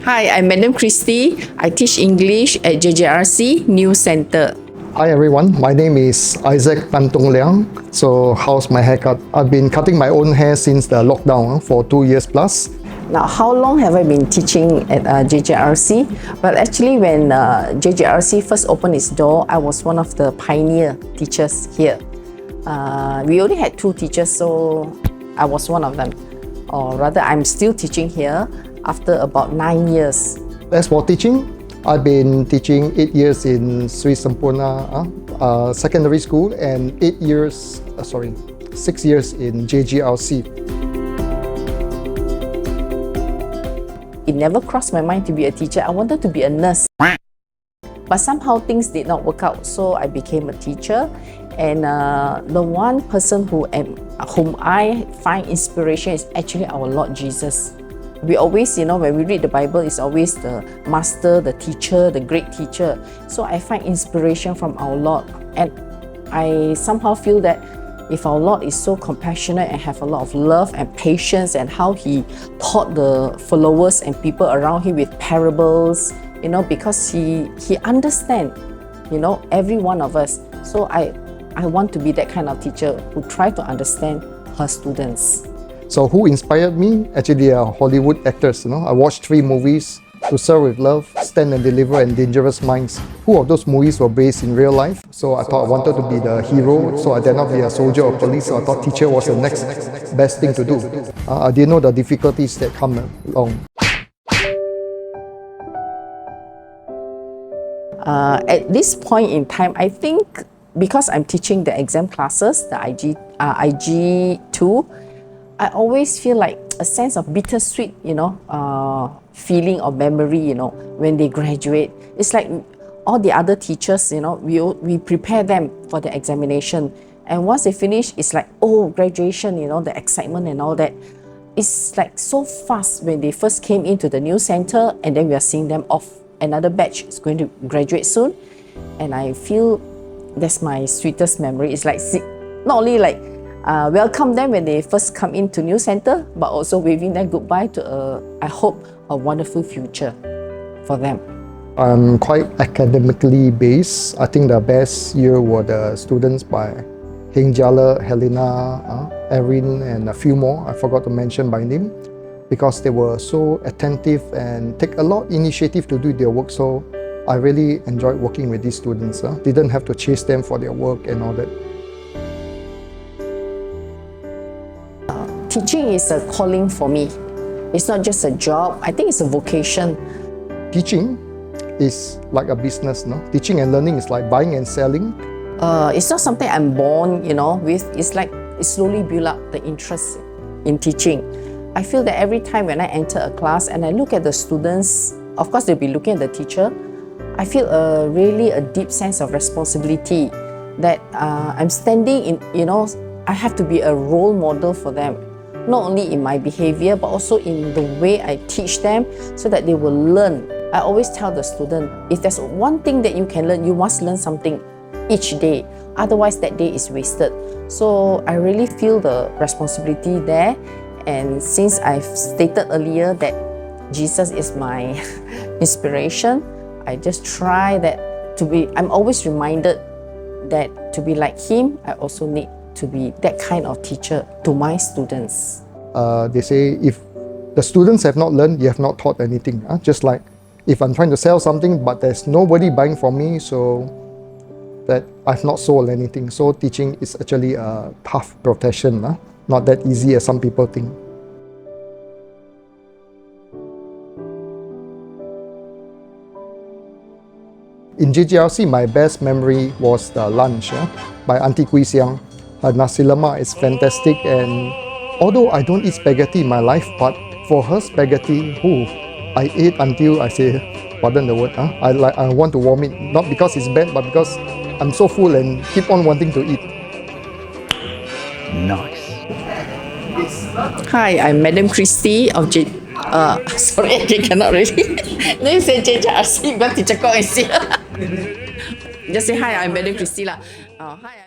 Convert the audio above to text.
Hi, I'm Madam Christy. I teach English at JJRC New Center. Hi everyone, my name is Isaac Tantung Liang. So how's my haircut? I've been cutting my own hair since the lockdown for 2 years plus. Now, how long have I been teaching at JJRC? Well, actually, when JJRC first opened its door, I was one of the pioneer teachers here. We only had 2 teachers, so I was one of them. Or rather, I'm still teaching here after about 9 years. As for teaching, I've been teaching 8 years in Sri Sampurna Secondary School and 6 years in JGRC. It never crossed my mind to be a teacher. I wanted to be a nurse. But somehow things did not work out, so I became a teacher. And the one person whom I find inspiration is actually our Lord Jesus. We always, when we read the Bible, it's always the master, the teacher, the great teacher. So I find inspiration from our Lord. And I somehow feel that if our Lord is so compassionate and have a lot of love and patience, and how He taught the followers and people around Him with parables, because He understands, every one of us. So I want to be that kind of teacher who try to understand her students. So who inspired me? Actually, they are Hollywood actors. I watched 3 movies: To Serve with Love, Stand and Deliver, and Dangerous Minds. 2 of those movies were based in real life. So I thought I wanted to be the hero. So I did not be a soldier or police. So I thought teacher was the next best thing to do. I didn't know the difficulties that come along. At this point in time, I think because I'm teaching the exam classes, the IG2, I always feel like a sense of bittersweet, feeling or memory, when they graduate. It's like all the other teachers, we prepare them for the examination. And once they finish, it's like, oh, graduation, the excitement and all that. It's like so fast when they first came into the new center, and then we are seeing them off. Another batch is going to graduate soon. And I feel that's my sweetest memory. It's like not only like welcome them when they first come into New Center, but also waving them goodbye to I hope a wonderful future for them. I'm quite academically based. I think the best year were the students by Heng Jala, Helena, Erin, and a few more I forgot to mention by name, because they were so attentive and take a lot of initiative to do their work. So I really enjoyed working with these students. Didn't have to chase them for their work and all that. Teaching is a calling for me. It's not just a job. I think it's a vocation. Teaching is like a business. Teaching and learning is like buying and selling. It's not something I'm born, with. It's like it slowly build up the interest in teaching. I feel that every time when I enter a class and I look at the students, of course they'll be looking at the teacher, I feel really a deep sense of responsibility that I'm standing in, I have to be a role model for them. Not only in my behavior, but also in the way I teach them, so that they will learn. I always tell the student, if there's one thing that you can learn, you must learn something each day. Otherwise, that day is wasted. So I really feel the responsibility there. And since I've stated earlier that Jesus is my inspiration, I just try that I'm always reminded that to be like Him, I also need to be that kind of teacher to my students. They say if the students have not learned, you have not taught anything. Just like if I'm trying to sell something but there's nobody buying from me, so that I've not sold anything. So teaching is actually a tough profession, not that easy as some people think. In JGRC, my best memory was the lunch by Auntie Kui Siang. Her nasi lemak is fantastic, and although I don't eat spaghetti in my life, but for her spaghetti, I ate until I say, pardon the word, I want to vomit. Not because it's bad, but because I'm so full and keep on wanting to eat. Nice. Hi, I'm Madam Christy of sorry, I cannot really. Then you say JJRC, but teacher call is here. Just say hi, I'm Madam Christy lah. Hi.